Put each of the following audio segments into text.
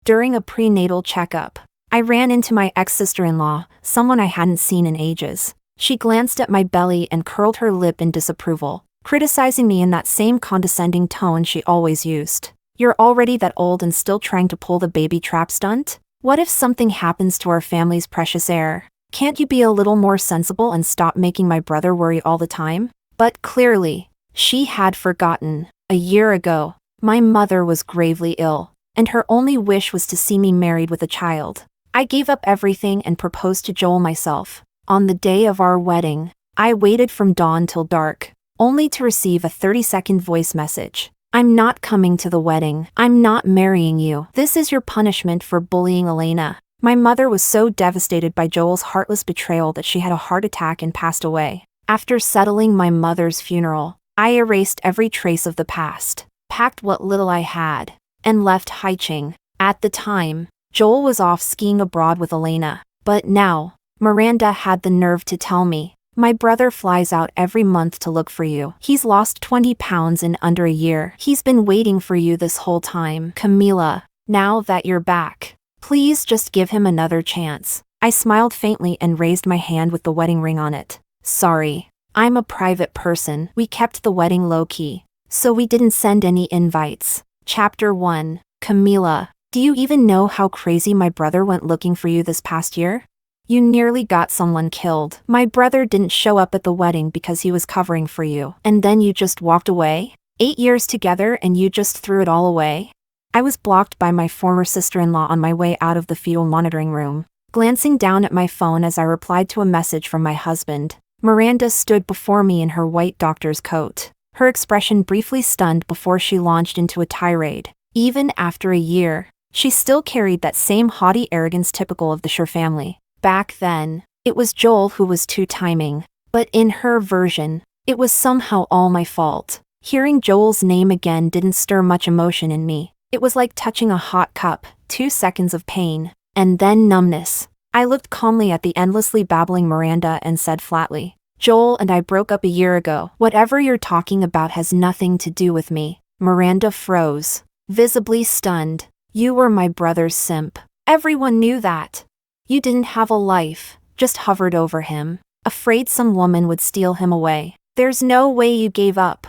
During a prenatal checkup, I ran into my ex-sister-in-law, someone I hadn't seen in ages. She glanced at my belly and curled her lip in disapproval, criticizing me in that same condescending tone she always used. "You're already that old and still trying to pull the baby trap stunt? What if something happens to our family's precious heir? Can't you be a little more sensible and stop making my brother worry all the time?" But clearly, she had forgotten. A year ago, my mother was gravely ill, and her only wish was to see me married with a child. I gave up everything and proposed to Joel myself. On the day of our wedding, I waited from dawn till dark, only to receive a 30-second voice message. "I'm not coming to the wedding. I'm not marrying you. This is your punishment for bullying Elena." My mother was so devastated by Joel's heartless betrayal that she had a heart attack and passed away. After settling my mother's funeral, I erased every trace of the past, packed what little I had, and left Haiching. At the time, Joel was off skiing abroad with Elena, but now, Miranda had the nerve to tell me, "My brother flies out every month to look for you. He's lost 20 pounds in under a year. He's been waiting for you this whole time. Camila, now that you're back, please just give him another chance." I smiled faintly and raised my hand with the wedding ring on it. "Sorry, I'm a private person. We kept the wedding low-key, so we didn't send any invites." Chapter 1. Camila, do you even know how crazy my brother went looking for you this past year? You nearly got someone killed. My brother didn't show up at the wedding because he was covering for you. And then you just walked away? 8 years together and you just threw it all away? I was blocked by my former sister-in-law on my way out of the fetal monitoring room. Glancing down at my phone as I replied to a message from my husband, Miranda stood before me in her white doctor's coat. Her expression briefly stunned before she launched into a tirade. Even after a year, she still carried that same haughty arrogance typical of the Scher family. Back then, it was Joel who was two-timing, but in her version, it was somehow all my fault. Hearing Joel's name again didn't stir much emotion in me. It was like touching a hot cup, 2 seconds of pain, and then numbness. I looked calmly at the endlessly babbling Miranda and said flatly, "Joel and I broke up a year ago. Whatever you're talking about has nothing to do with me." Miranda froze, visibly stunned. "You were my brother's simp. Everyone knew that. You didn't have a life, just hovered over him, afraid some woman would steal him away. There's no way you gave up."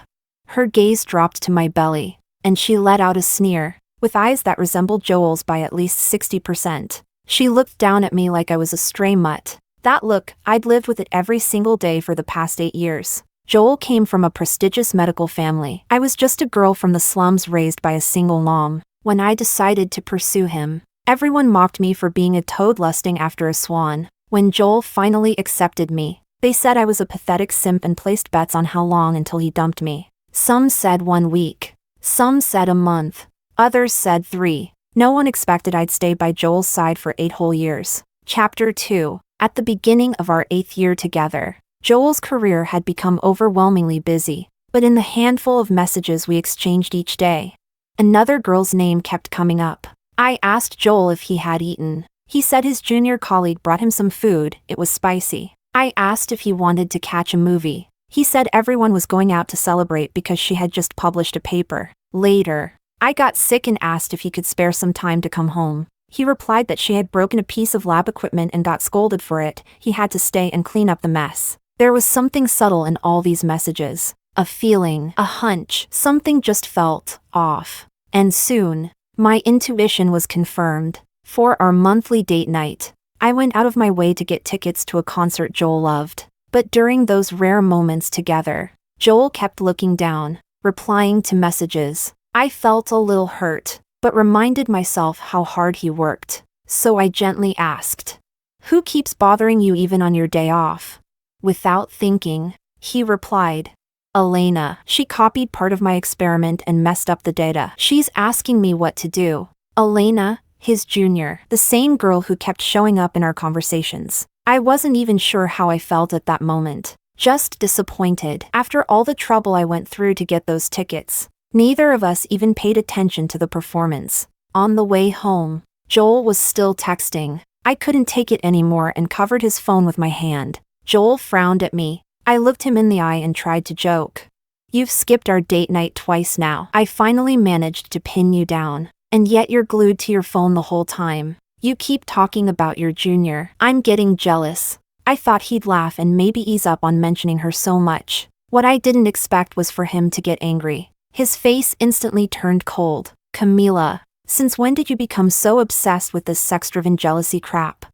Her gaze dropped to my belly, and she let out a sneer, with eyes that resembled Joel's by at least 60%. She looked down at me like I was a stray mutt. That look, I'd lived with it every single day for the past 8 years. Joel came from a prestigious medical family. I was just a girl from the slums raised by a single mom. When I decided to pursue him, everyone mocked me for being a toad lusting after a swan. When Joel finally accepted me, they said I was a pathetic simp and placed bets on how long until he dumped me. Some said 1 week. Some said a month. Others said 3. No one expected I'd stay by Joel's side for 8 whole years. Chapter 2. At the beginning of our 8th year together, Joel's career had become overwhelmingly busy, but in the handful of messages we exchanged each day, another girl's name kept coming up. I asked Joel if he had eaten. He said his junior colleague brought him some food, it was spicy. I asked if he wanted to catch a movie. He said everyone was going out to celebrate because she had just published a paper. Later, I got sick and asked if he could spare some time to come home. He replied that she had broken a piece of lab equipment and got scolded for it. He had to stay and clean up the mess. There was something subtle in all these messages. A feeling, a hunch, something just felt off. And soon, my intuition was confirmed. For our monthly date night, I went out of my way to get tickets to a concert Joel loved. But during those rare moments together, Joel kept looking down, replying to messages. I felt a little hurt, but reminded myself how hard he worked. So I gently asked, "Who keeps bothering you even on your day off?" Without thinking, he replied, "Elena. She copied part of my experiment and messed up the data. She's asking me what to do." Elena, his junior, the same girl who kept showing up in our conversations. I wasn't even sure how I felt at that moment. Just disappointed. After all the trouble I went through to get those tickets, neither of us even paid attention to the performance. On the way home, Joel was still texting. I couldn't take it anymore and covered his phone with my hand. Joel frowned at me. I looked him in the eye and tried to joke. "You've skipped our date night twice now. I finally managed to pin you down." And yet you're glued to your phone the whole time. You keep talking about your junior. I'm getting jealous. I thought he'd laugh and maybe ease up on mentioning her so much. What I didn't expect was for him to get angry. His face instantly turned cold. Camila, since when did you become so obsessed with this sex-driven jealousy crap?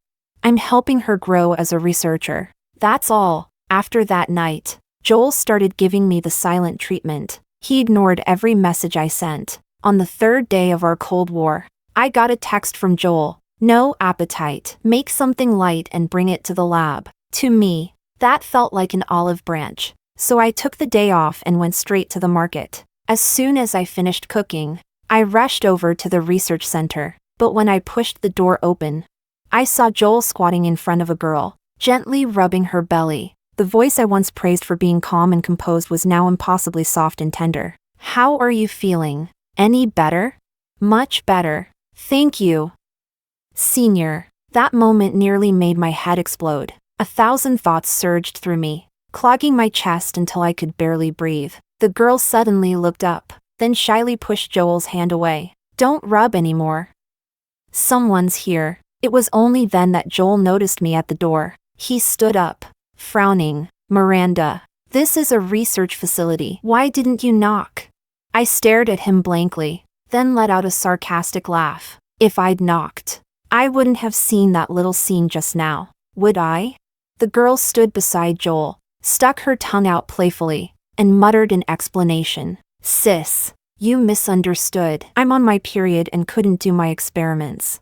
I'm helping her grow as a researcher. That's all. After that night, Joel started giving me the silent treatment. He ignored every message I sent. On the third day of our Cold War, I got a text from Joel. No appetite. Make something light and bring it to the lab. To me, that felt like an olive branch. So I took the day off and went straight to the market. As soon as I finished cooking, I rushed over to the research center. But when I pushed the door open, I saw Joel squatting in front of a girl, gently rubbing her belly. The voice I once praised for being calm and composed was now impossibly soft and tender. How are you feeling? Any better? Much better. Thank you. Senior. That moment nearly made my head explode. 1,000 thoughts surged through me, clogging my chest until I could barely breathe. The girl suddenly looked up, then shyly pushed Joel's hand away. Don't rub anymore. Someone's here. It was only then that Joel noticed me at the door. He stood up, frowning. Miranda, this is a research facility. Why didn't you knock? I stared at him blankly, then let out a sarcastic laugh. If I'd knocked, I wouldn't have seen that little scene just now, would I? The girl stood beside Joel, stuck her tongue out playfully, and muttered an explanation. Sis, you misunderstood. I'm on my period and couldn't do my experiments.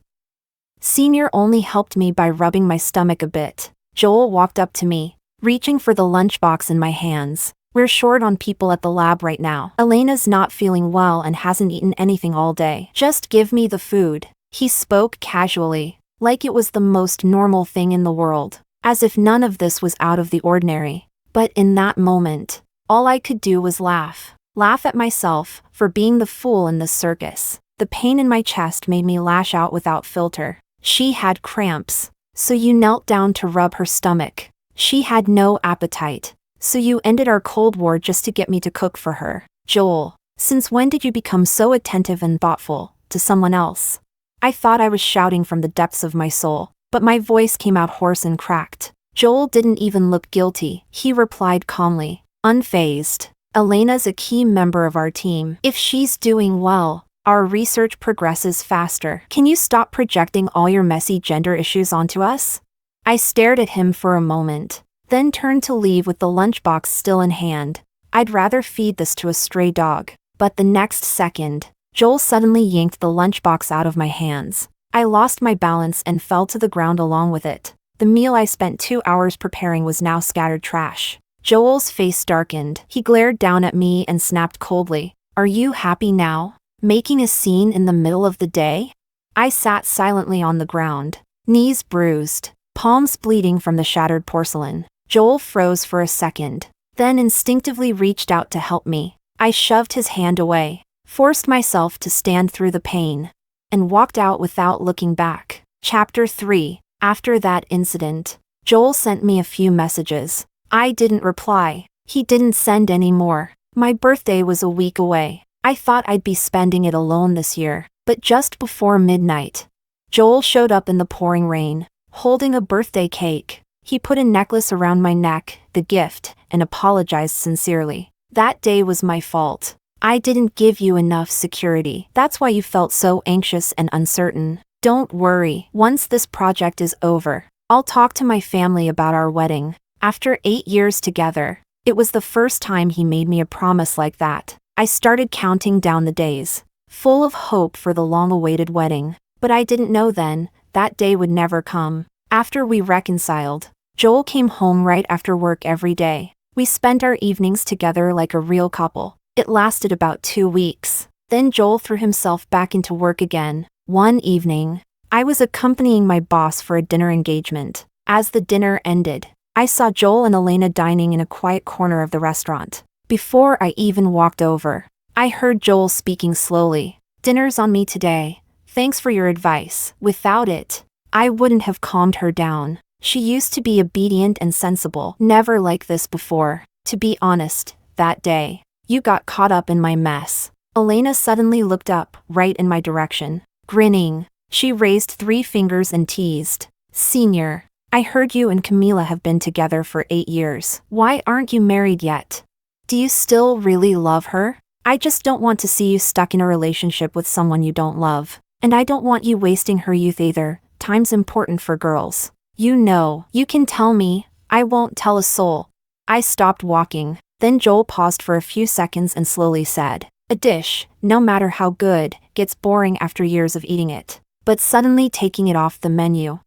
Senior only helped me by rubbing my stomach a bit. Joel walked up to me, reaching for the lunchbox in my hands. We're short on people at the lab right now. Elena's not feeling well and hasn't eaten anything all day. Just give me the food. He spoke casually, like it was the most normal thing in the world, as if none of this was out of the ordinary. But in that moment, all I could do was laugh. Laugh at myself for being the fool in this circus. The pain in my chest made me lash out without filter. She had cramps, so you knelt down to rub her stomach. She had no appetite, so you ended our Cold War just to get me to cook for her. Joel, since when did you become so attentive and thoughtful to someone else? I thought I was shouting from the depths of my soul, but my voice came out hoarse and cracked. Joel didn't even look guilty. He replied calmly, unfazed. Elena's a key member of our team. If she's doing well, our research progresses faster. Can you stop projecting all your messy gender issues onto us? I stared at him for a moment, then turned to leave with the lunchbox still in hand. I'd rather feed this to a stray dog. But the next second, Joel suddenly yanked the lunchbox out of my hands. I lost my balance and fell to the ground along with it. The meal I spent 2 hours preparing was now scattered trash. Joel's face darkened. He glared down at me and snapped coldly. Are you happy now? Making a scene in the middle of the day? I sat silently on the ground, knees bruised, palms bleeding from the shattered porcelain. Joel froze for a second, then instinctively reached out to help me. I shoved his hand away, forced myself to stand through the pain, and walked out without looking back. Chapter 3. After that incident, Joel sent me a few messages. I didn't reply. He didn't send any more. My birthday was a week away. I thought I'd be spending it alone this year, but just before midnight, Joel showed up in the pouring rain, holding a birthday cake. He put a necklace around my neck, the gift, and apologized sincerely. That day was my fault. I didn't give you enough security. That's why you felt so anxious and uncertain. Don't worry. Once this project is over, I'll talk to my family about our wedding. After 8 years together, it was the first time he made me a promise like that. I started counting down the days, full of hope for the long-awaited wedding. But I didn't know then, that day would never come. After we reconciled, Joel came home right after work every day. We spent our evenings together like a real couple. It lasted about 2 weeks. Then Joel threw himself back into work again. One evening, I was accompanying my boss for a dinner engagement. As the dinner ended, I saw Joel and Elena dining in a quiet corner of the restaurant. Before I even walked over, I heard Joel speaking slowly. Dinner's on me today. Thanks for your advice. Without it, I wouldn't have calmed her down. She used to be obedient and sensible. Never like this before. To be honest, that day, you got caught up in my mess. Elena suddenly looked up, right in my direction. Grinning, she raised 3 fingers and teased. Senior, I heard you and Camila have been together for 8 years. Why aren't you married yet? Do you still really love her? I just don't want to see you stuck in a relationship with someone you don't love. And I don't want you wasting her youth either. Time's important for girls. You know, you can tell me. I won't tell a soul. I stopped walking. Then Joel paused for a few seconds and slowly said, a dish, no matter how good, gets boring after years of eating it. But suddenly taking it off the menu.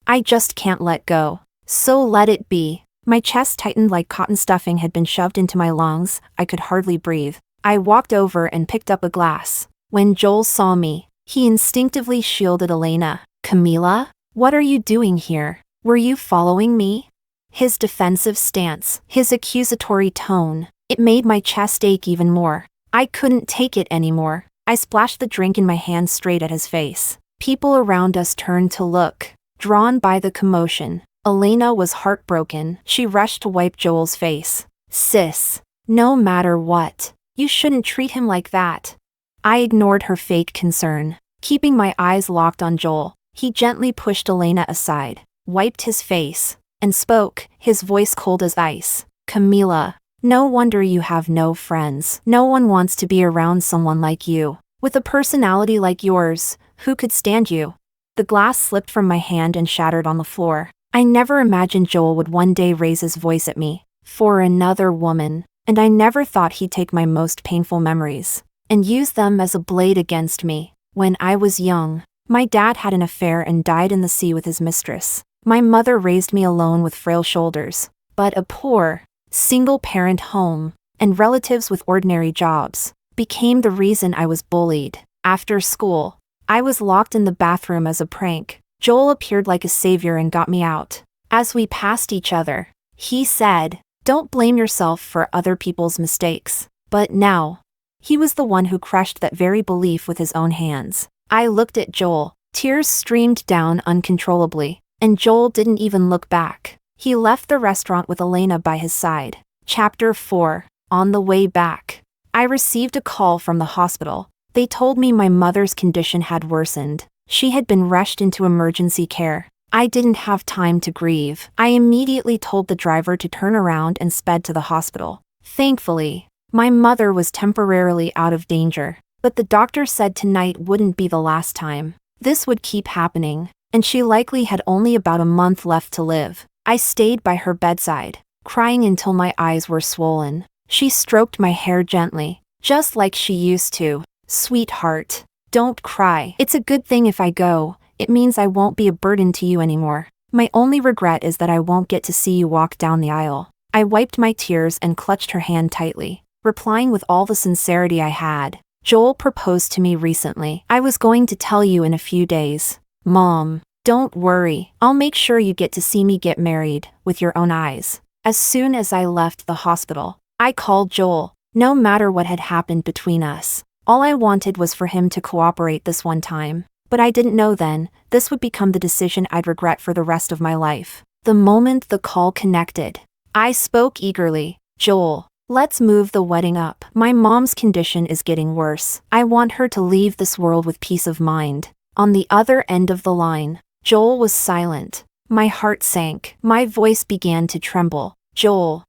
I just can't let go. So let it be. My chest tightened like cotton stuffing had been shoved into my lungs. I could hardly breathe. I walked over and picked up a glass. When Joel saw me, he instinctively shielded Elena. Camila? What are you doing here? Were you following me? His defensive stance, his accusatory tone, it made my chest ache even more. I couldn't take it anymore. I splashed the drink in my hand straight at his face. People around us turned to look, drawn by the commotion. Elena was heartbroken. She rushed to wipe Joel's face. Sis, no matter what, you shouldn't treat him like that. I ignored her fake concern, keeping my eyes locked on Joel. He gently pushed Elena aside, wiped his face, and spoke, his voice cold as ice. Camila, no wonder you have no friends. No one wants to be around someone like you. With a personality like yours, who could stand you? The glass slipped from my hand and shattered on the floor. I never imagined Joel would one day raise his voice at me, for another woman, and I never thought he'd take my most painful memories and use them as a blade against me. When I was young, my dad had an affair and died in the sea with his mistress. My mother raised me alone with frail shoulders, but a poor, single-parent home, and relatives with ordinary jobs, became the reason I was bullied. After school, I was locked in the bathroom as a prank. Joel appeared like a savior and got me out. As we passed each other, he said, don't blame yourself for other people's mistakes. But now, he was the one who crushed that very belief with his own hands. I looked at Joel. Tears streamed down uncontrollably, and Joel didn't even look back. He left the restaurant with Elena by his side. Chapter 4. On the way back, I received a call from the hospital. They told me my mother's condition had worsened. She had been rushed into emergency care. I didn't have time to grieve. I immediately told the driver to turn around and sped to the hospital. Thankfully, my mother was temporarily out of danger, but the doctor said tonight wouldn't be the last time. This would keep happening, and she likely had only about a month left to live. I stayed by her bedside, crying until my eyes were swollen. She stroked my hair gently, just like she used to. Sweetheart, don't cry. It's a good thing if I go. It means I won't be a burden to you anymore. My only regret is that I won't get to see you walk down the aisle. I wiped my tears and clutched her hand tightly, replying with all the sincerity I had. Joel proposed to me recently. I was going to tell you in a few days. Mom, don't worry. I'll make sure you get to see me get married, with your own eyes. As soon as I left the hospital, I called Joel. No matter what had happened between us, all I wanted was for him to cooperate this one time. But I didn't know then, this would become the decision I'd regret for the rest of my life. The moment the call connected, I spoke eagerly. Joel, let's move the wedding up. My mom's condition is getting worse. I want her to leave this world with peace of mind. On the other end of the line, Joel was silent. My heart sank. My voice began to tremble. Joel,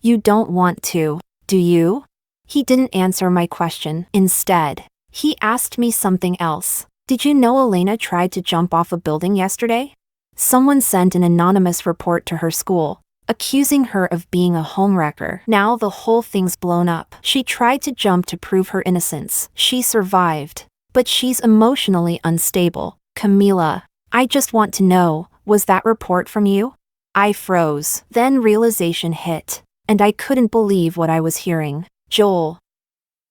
you don't want to, do you? He didn't answer my question. Instead, he asked me something else. Did you know Elena tried to jump off a building yesterday? Someone sent an anonymous report to her school, accusing her of being a homewrecker. Now the whole thing's blown up. She tried to jump to prove her innocence. She survived, but she's emotionally unstable. Camila, I just want to know, was that report from you? I froze. Then realization hit, and I couldn't believe what I was hearing. Joel,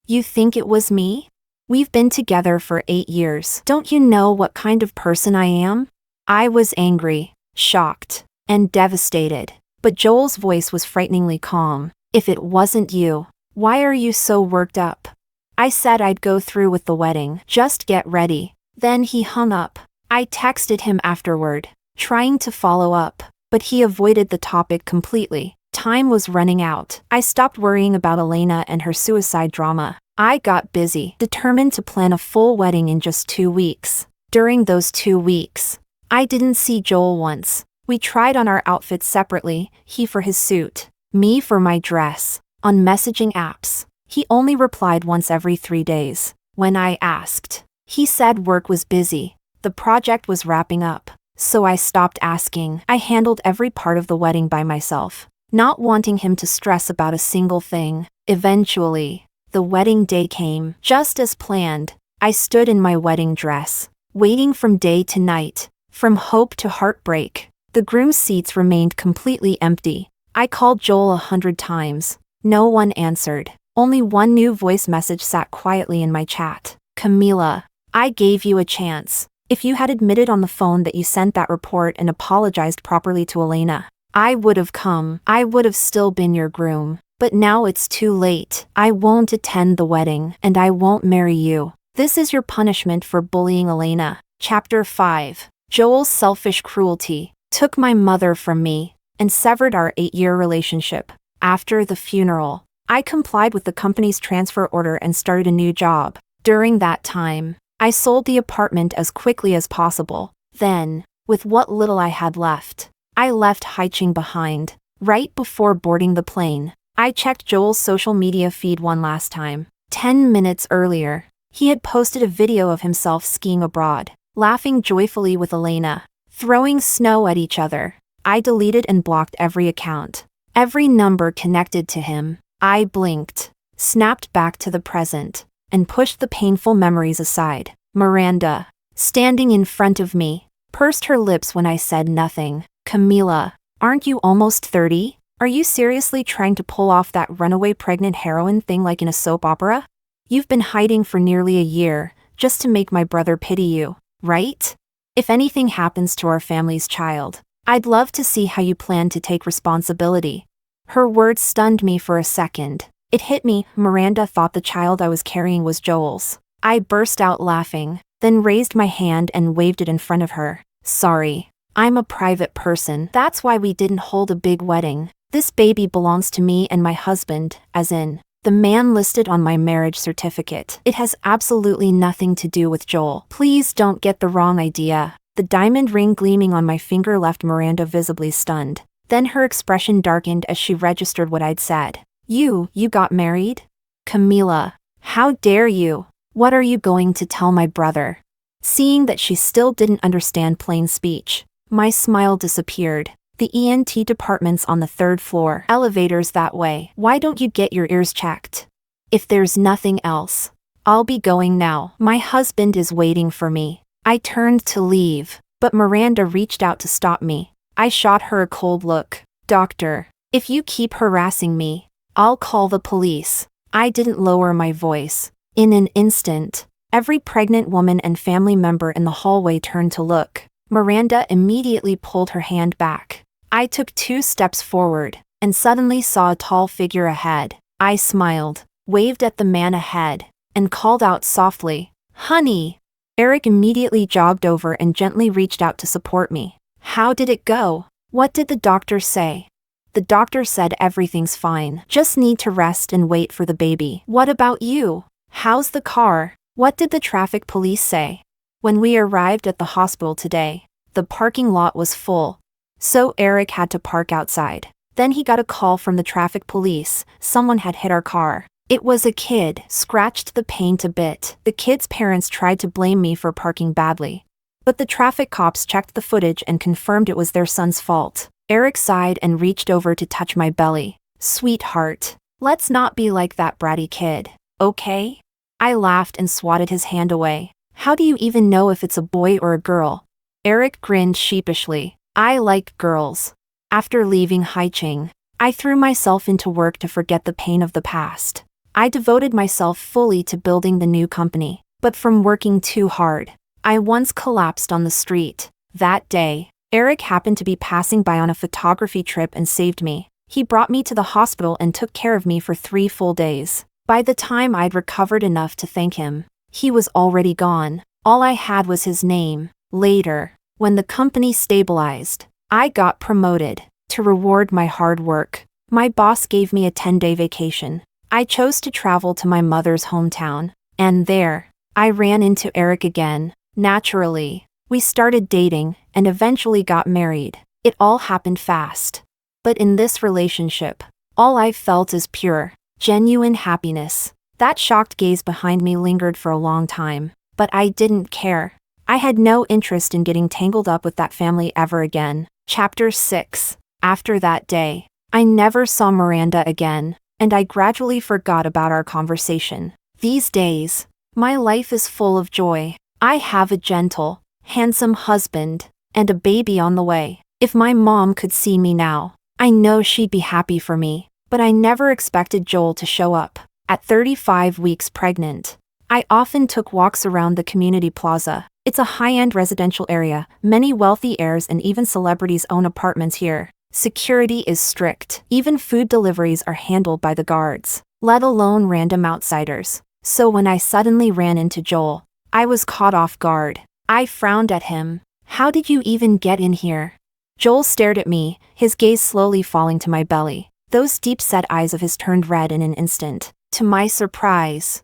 you think it was me? We've been together for 8 years. Don't you know what kind of person I am? I was angry, shocked, and devastated. But Joel's voice was frighteningly calm. If it wasn't you, why are you so worked up? I said I'd go through with the wedding. Just get ready. Then he hung up. I texted him afterward, trying to follow up, but he avoided the topic completely. Time was running out. I stopped worrying about Elena and her suicide drama. I got busy, determined to plan a full wedding in just 2 weeks. During those 2 weeks, I didn't see Joel once. We tried on our outfits separately, he for his suit, me for my dress. On messaging apps, he only replied once every 3 days. When I asked, he said work was busy. The project was wrapping up, so I stopped asking. I handled every part of the wedding by myself, not wanting him to stress about a single thing. Eventually, the wedding day came, just as planned. I stood in my wedding dress, waiting from day to night, from hope to heartbreak. The groom's seats remained completely empty. I called Joel 100 times. No one answered. Only one new voice message sat quietly in my chat. Camila, I gave you a chance. If you had admitted on the phone that you sent that report and apologized properly to Elena, I would have come. I would have still been your groom. But now it's too late. I won't attend the wedding, and I won't marry you. This is your punishment for bullying Elena. Chapter 5. Joel's selfish cruelty took my mother from me and severed our 8-year relationship. After the funeral, I complied with the company's transfer order and started a new job. During that time, I sold the apartment as quickly as possible. Then, with what little I had left, I left Haiching behind. Right before boarding the plane, I checked Joel's social media feed one last time. 10 minutes earlier, he had posted a video of himself skiing abroad, laughing joyfully with Elena, throwing snow at each other. I deleted and blocked every account, every number connected to him. I blinked, snapped back to the present, and pushed the painful memories aside. Miranda, standing in front of me, pursed her lips when I said nothing. Camila, aren't you almost 30? Are you seriously trying to pull off that runaway pregnant heroine thing like in a soap opera? You've been hiding for nearly a year, just to make my brother pity you, right? If anything happens to our family's child, I'd love to see how you plan to take responsibility. Her words stunned me for a second. It hit me, Miranda thought the child I was carrying was Joel's. I burst out laughing, then raised my hand and waved it in front of her. Sorry, I'm a private person. That's why we didn't hold a big wedding. This baby belongs to me and my husband, as in, the man listed on my marriage certificate. It has absolutely nothing to do with Joel. Please don't get the wrong idea. The diamond ring gleaming on my finger left Miranda visibly stunned. Then her expression darkened as she registered what I'd said. You got married? Camila, how dare you? What are you going to tell my brother? Seeing that she still didn't understand plain speech, my smile disappeared. The ENT department's on the 3rd floor. Elevators that way. Why don't you get your ears checked? If there's nothing else, I'll be going now. My husband is waiting for me. I turned to leave, but Miranda reached out to stop me. I shot her a cold look. Doctor, if you keep harassing me, I'll call the police. I didn't lower my voice. In an instant, every pregnant woman and family member in the hallway turned to look. Miranda immediately pulled her hand back. I took 2 steps forward, and suddenly saw a tall figure ahead. I smiled, waved at the man ahead, and called out softly, "Honey!" Eric immediately jogged over and gently reached out to support me. How did it go? What did the doctor say? The doctor said everything's fine. Just need to rest and wait for the baby. What about you? How's the car? What did the traffic police say? When we arrived at the hospital today, the parking lot was full. So Eric had to park outside. Then he got a call from the traffic police. Someone had hit our car. It was a kid, scratched the paint a bit. The kid's parents tried to blame me for parking badly, but the traffic cops checked the footage and confirmed it was their son's fault. Eric sighed and reached over to touch my belly. Sweetheart, let's not be like that bratty kid, okay? I laughed and swatted his hand away. How do you even know if it's a boy or a girl? Eric grinned sheepishly. I like girls. After leaving Haiching, I threw myself into work to forget the pain of the past. I devoted myself fully to building the new company, but from working too hard, I once collapsed on the street. That day, Eric happened to be passing by on a photography trip and saved me. He brought me to the hospital and took care of me for 3 full days. By the time I'd recovered enough to thank him, he was already gone. All I had was his name. Later, when the company stabilized, I got promoted. To reward my hard work, my boss gave me a 10-day vacation. I chose to travel to my mother's hometown, and there, I ran into Eric again. Naturally, we started dating and eventually got married. It all happened fast. But in this relationship, all I felt is pure, genuine happiness. That shocked gaze behind me lingered for a long time, but I didn't care. I had no interest in getting tangled up with that family ever again. Chapter 6. After that day, I never saw Miranda again, and I gradually forgot about our conversation. These days, my life is full of joy. I have a gentle, handsome husband, and a baby on the way. If my mom could see me now, I know she'd be happy for me, but I never expected Joel to show up. At 35 weeks pregnant, I often took walks around the community plaza. It's a high-end residential area. Many wealthy heirs and even celebrities own apartments here. Security is strict. Even food deliveries are handled by the guards, let alone random outsiders. So when I suddenly ran into Joel, I was caught off guard. I frowned at him. How did you even get in here? Joel stared at me, his gaze slowly falling to my belly. Those deep-set eyes of his turned red in an instant. To my surprise,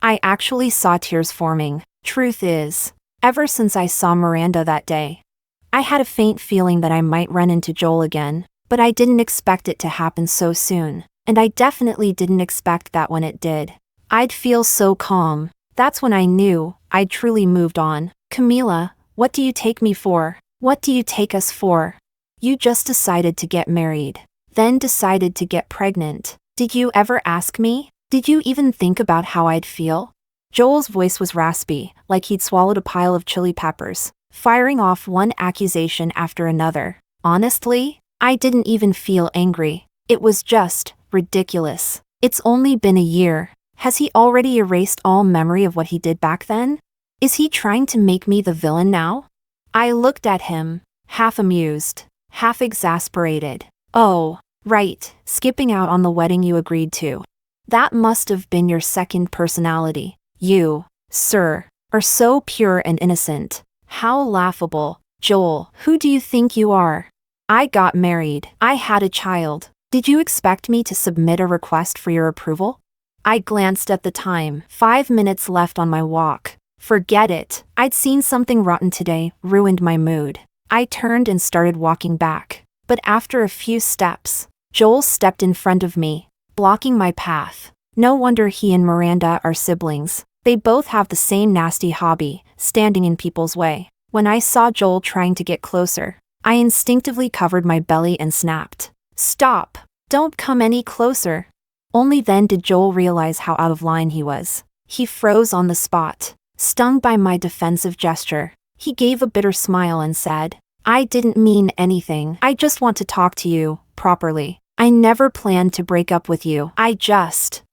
I actually saw tears forming. Truth is, ever since I saw Miranda that day, I had a faint feeling that I might run into Joel again, but I didn't expect it to happen so soon, and I definitely didn't expect that when it did, I'd feel so calm. That's when I knew I'd truly moved on. Camila, what do you take me for? What do you take us for? You just decided to get married, then decided to get pregnant. Did you ever ask me? Did you even think about how I'd feel? Joel's voice was raspy, like he'd swallowed a pile of chili peppers, firing off one accusation after another. Honestly, I didn't even feel angry. It was just ridiculous. It's only been a year. Has he already erased all memory of what he did back then? Is he trying to make me the villain now? I looked at him, half amused, half exasperated. Oh, right, skipping out on the wedding you agreed to. That must have been your second personality. You, sir, are so pure and innocent. How laughable. Joel, who do you think you are? I got married. I had a child. Did you expect me to submit a request for your approval? I glanced at the time. 5 minutes left on my walk. Forget it. I'd seen something rotten today, ruined my mood. I turned and started walking back. But after a few steps, Joel stepped in front of me, blocking my path. No wonder he and Miranda are siblings. They both have the same nasty hobby, standing in people's way. When I saw Joel trying to get closer, I instinctively covered my belly and snapped. Stop! Don't come any closer. Only then did Joel realize how out of line he was. He froze on the spot, stung by my defensive gesture. He gave a bitter smile and said, I didn't mean anything. I just want to talk to you, properly. I never planned to break up with you. I just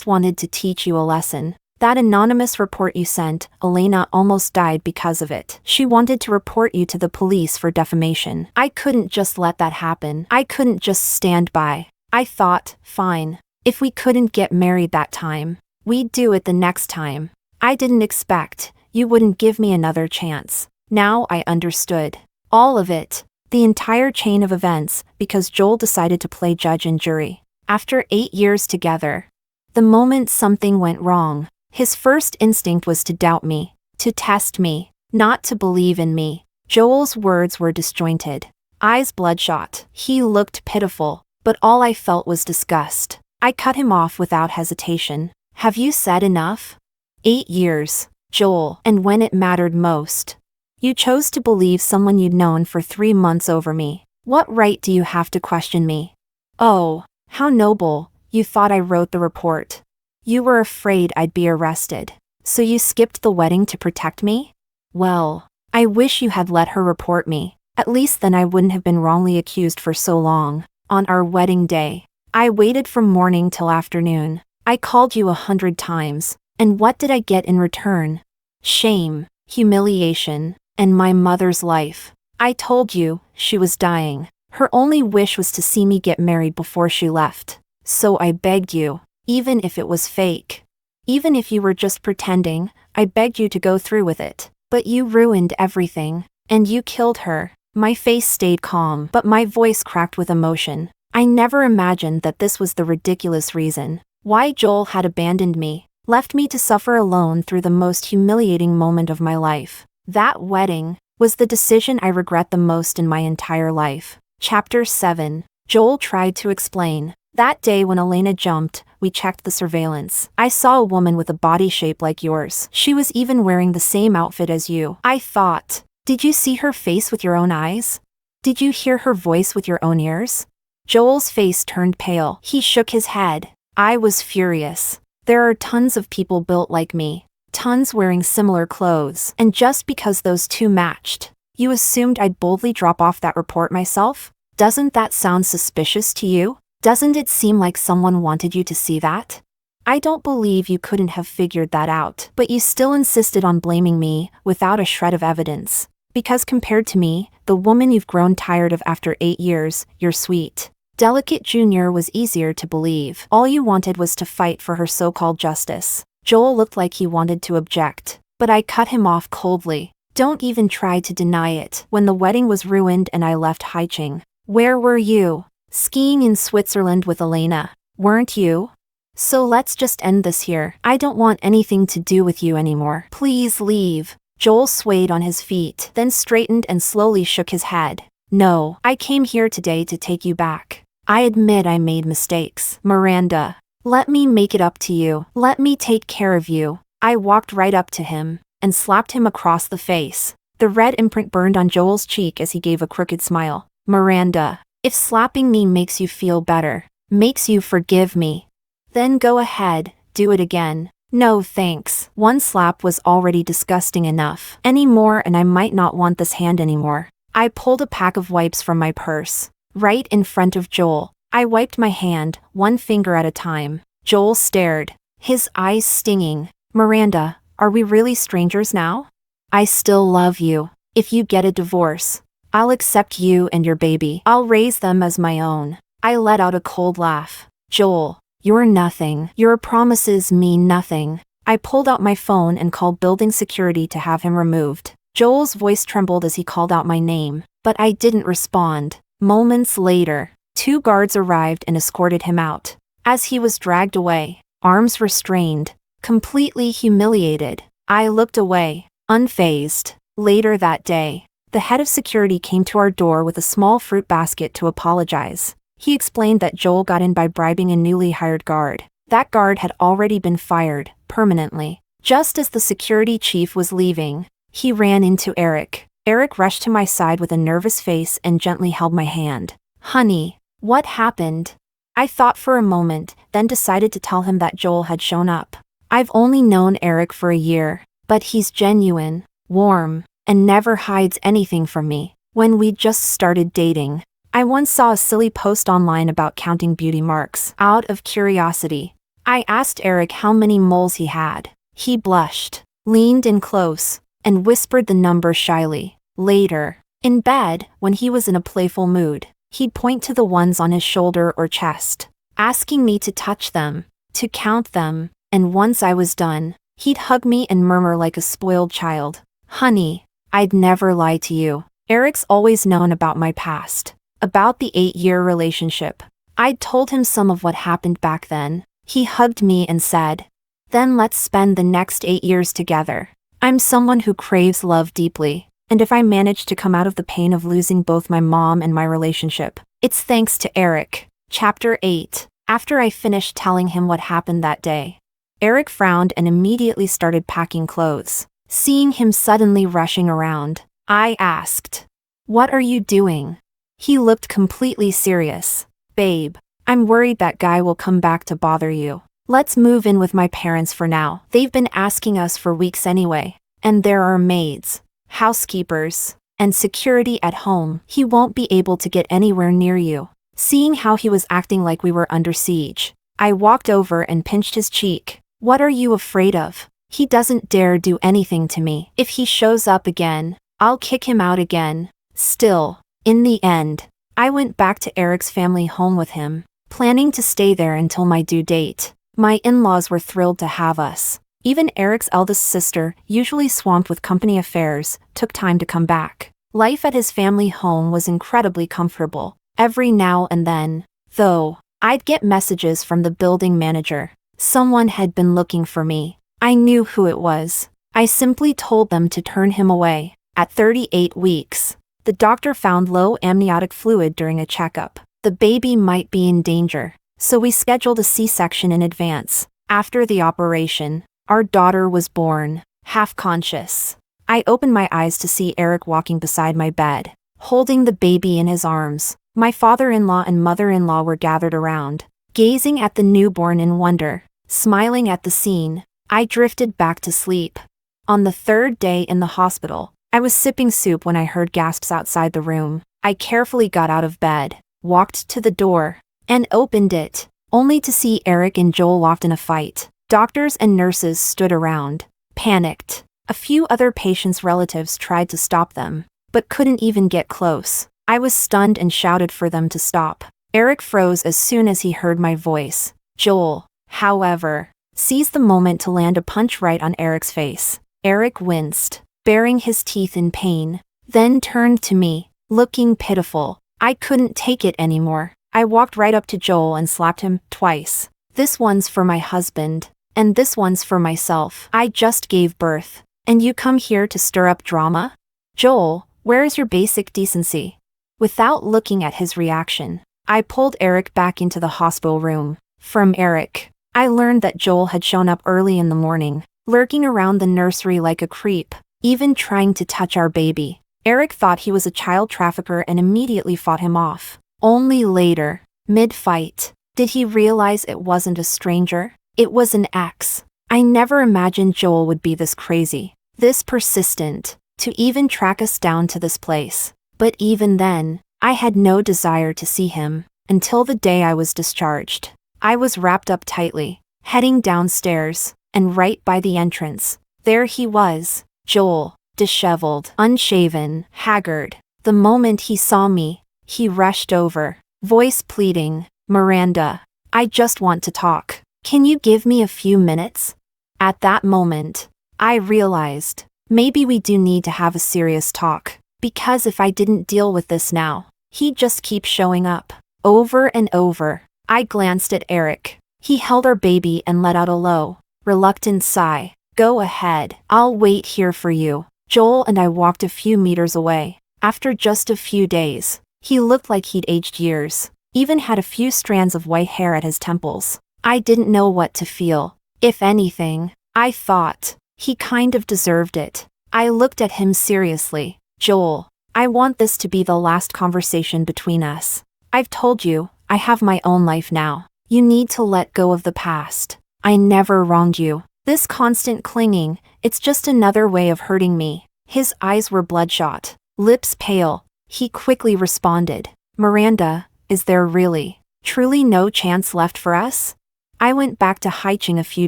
wanted to teach you a lesson. That anonymous report you sent, Elena almost died because of it. She wanted to report you to the police for defamation. I couldn't just let that happen. I couldn't just stand by. I thought, fine. If we couldn't get married that time, we'd do it the next time. I didn't expect you wouldn't give me another chance. Now I understood. All of it. The entire chain of events, because Joel decided to play judge and jury. After 8 years together, the moment something went wrong, his first instinct was to doubt me, to test me, not to believe in me. Joel's words were disjointed, eyes bloodshot. He looked pitiful, but all I felt was disgust. I cut him off without hesitation. Have you said enough? 8 years, Joel, and when it mattered most, you chose to believe someone you'd known for 3 months over me. What right do you have to question me? Oh, how noble. You thought I wrote the report. You were afraid I'd be arrested. So you skipped the wedding to protect me? Well, I wish you had let her report me. At least then I wouldn't have been wrongly accused for so long. On our wedding day, I waited from morning till afternoon. I called you 100 times. And what did I get in return? Shame, humiliation, and my mother's life. I told you, she was dying. Her only wish was to see me get married before she left. So I begged you, even if it was fake. Even if you were just pretending, I begged you to go through with it. But you ruined everything. And you killed her. My face stayed calm, but my voice cracked with emotion. I never imagined that this was the ridiculous reason why Joel had abandoned me, left me to suffer alone through the most humiliating moment of my life. That wedding was the decision I regret the most in my entire life. Chapter 7. Joel tried to explain. That day when Elena jumped, we checked the surveillance. I saw a woman with a body shape like yours. She was even wearing the same outfit as you. I thought, did you see her face with your own eyes? Did you hear her voice with your own ears? Joel's face turned pale. He shook his head. I was furious. There are tons of people built like me. Tons wearing similar clothes. And just because those two matched, you assumed I'd boldly drop off that report myself? Doesn't that sound suspicious to you? Doesn't it seem like someone wanted you to see that? I don't believe you couldn't have figured that out, but you still insisted on blaming me without a shred of evidence. Because compared to me, the woman you've grown tired of after 8 years, you're sweet. Delicate Jr. was easier to believe. All you wanted was to fight for her so-called justice. Joel looked like he wanted to object, but I cut him off coldly. Don't even try to deny it. When the wedding was ruined and I left Haiching, where were you? Skiing in Switzerland with Elena, weren't you? So let's just end this here. I don't want anything to do with you anymore. Please leave. Joel swayed on his feet, then straightened and slowly shook his head. No, I came here today to take you back. I admit I made mistakes. Miranda, let me make it up to you. Let me take care of you. I walked right up to him and slapped him across the face. The red imprint burned on Joel's cheek as he gave a crooked smile. Miranda, if slapping me makes you feel better, makes you forgive me, then go ahead, do it again. No thanks. One slap was already disgusting enough. Any more and I might not want this hand anymore. I pulled a pack of wipes from my purse, right in front of Joel. I wiped my hand, one finger at a time. Joel stared, his eyes stinging. Miranda, are we really strangers now? I still love you. If you get a divorce, I'll accept you and your baby. I'll raise them as my own. I let out a cold laugh. Joel, you're nothing. Your promises mean nothing. I pulled out my phone and called building security to have him removed. Joel's voice trembled as he called out my name, but I didn't respond. Moments later, 2 guards arrived and escorted him out. As he was dragged away, arms restrained, completely humiliated, I looked away, unfazed. Later that day, the head of security came to our door with a small fruit basket to apologize. He explained that Joel got in by bribing a newly hired guard. That guard had already been fired, permanently. Just as the security chief was leaving, he ran into Eric. Eric rushed to my side with a nervous face and gently held my hand. Honey, what happened? I thought for a moment, then decided to tell him that Joel had shown up. I've only known Eric for a year, but he's genuine, warm, and never hides anything from me. When we just started dating, I once saw a silly post online about counting beauty marks. Out of curiosity, I asked Eric how many moles he had. He blushed, leaned in close, and whispered the number shyly. Later, in bed, when he was in a playful mood, he'd point to the ones on his shoulder or chest, asking me to touch them, to count them, and once I was done, he'd hug me and murmur like a spoiled child, "Honey, I'd never lie to you." Eric's always known about my past, about the 8-year relationship. I'd told him some of what happened back then. He hugged me and said, "Then let's spend the next 8 years together." I'm someone who craves love deeply, and if I manage to come out of the pain of losing both my mom and my relationship, it's thanks to Eric. Chapter 8. After I finished telling him what happened that day, Eric frowned and immediately started packing clothes. Seeing him suddenly rushing around, I asked, "What are you doing?" He looked completely serious. "Babe, I'm worried that guy will come back to bother you. Let's move in with my parents for now. They've been asking us for weeks anyway. And there are maids, housekeepers, and security at home. He won't be able to get anywhere near you." Seeing how he was acting like we were under siege, I walked over and pinched his cheek. "What are you afraid of? He doesn't dare do anything to me. If he shows up again, I'll kick him out again." Still, in the end, I went back to Eric's family home with him, planning to stay there until my due date. My in-laws were thrilled to have us. Even Eric's eldest sister, usually swamped with company affairs, took time to come back. Life at his family home was incredibly comfortable. Every now and then, though. I'd get messages from the building manager. Someone had been looking for me. I knew who it was. I simply told them to turn him away. At 38 weeks, the doctor found low amniotic fluid during a checkup. The baby might be in danger, so we scheduled a C-section in advance. After the operation, our daughter was born, half conscious. I opened my eyes to see Eric walking beside my bed, holding the baby in his arms. My father-in-law and mother-in-law were gathered around, gazing at the newborn in wonder, smiling at the scene. I drifted back to sleep. On the third day in the hospital, I was sipping soup when I heard gasps outside the room. I carefully got out of bed, walked to the door, and opened it, only to see Eric and Joel locked in a fight. Doctors and nurses stood around, panicked. A few other patients' relatives tried to stop them, but couldn't even get close. I was stunned and shouted for them to stop. Eric froze as soon as he heard my voice. Joel, however, seized the moment to land a punch right on Eric's face. Eric winced, baring his teeth in pain, then turned to me, looking pitiful. I couldn't take it anymore. I walked right up to Joel and slapped him twice. This one's for my husband, and this one's for myself. I just gave birth, and you come here to stir up drama? Joel, where is your basic decency? Without looking at his reaction, I pulled Eric back into the hospital room. From Eric, I learned that Joel had shown up early in the morning, lurking around the nursery like a creep, even trying to touch our baby. Eric thought he was a child trafficker and immediately fought him off. Only later, mid-fight, did he realize it wasn't a stranger. It was an ex. I never imagined Joel would be this crazy, this persistent, to even track us down to this place. But even then, I had no desire to see him, until the day I was discharged. I was wrapped up tightly, heading downstairs, and right by the entrance, there he was, Joel, disheveled, unshaven, haggard. The moment he saw me, he rushed over, voice pleading, "Miranda, I just want to talk. Can you give me a few minutes?" At that moment, I realized, maybe we do need to have a serious talk, because if I didn't deal with this now, he'd just keep showing up, over and over. I glanced at Eric. He held our baby and let out a low, reluctant sigh. "Go ahead, I'll wait here for you." Joel and I walked a few meters away. After just a few days, he looked like he'd aged years, even had a few strands of white hair at his temples. I didn't know what to feel. If anything, I thought, he kind of deserved it. I looked at him seriously. "Joel, I want this to be the last conversation between us. I've told you, I have my own life now. You need to let go of the past. I never wronged you. This constant clinging, it's just another way of hurting me." His eyes were bloodshot, lips pale. He quickly responded, "Miranda, is there really, truly no chance left for us? I went back to Haiching a few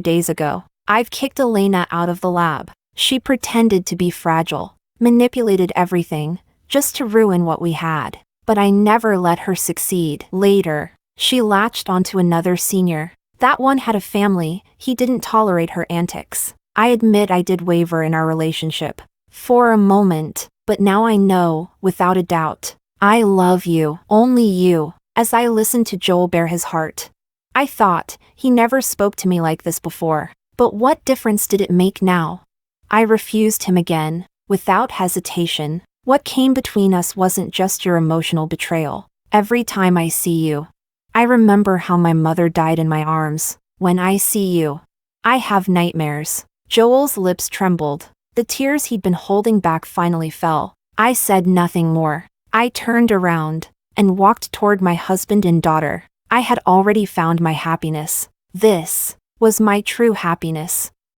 days ago. I've kicked Elena out of the lab. She pretended to be fragile, manipulated everything, just to ruin what we had. But I never let her succeed." Later, she latched onto another senior. That one had a family. He didn't tolerate her antics. I admit I did waver in our relationship. For a moment, but now I know, without a doubt. I love you, only you. As I listened to Joel bare his heart, I thought, he never spoke to me like this before. But what difference did it make now? I refused him again, without hesitation. What came between us wasn't just your emotional betrayal. Every time I see you, I remember how my mother died in my arms. When I see you, I have nightmares. Joel's lips trembled. The tears he'd been holding back finally fell. I said nothing more. I turned around and walked toward my husband and daughter. I had already found my happiness. This was my true happiness.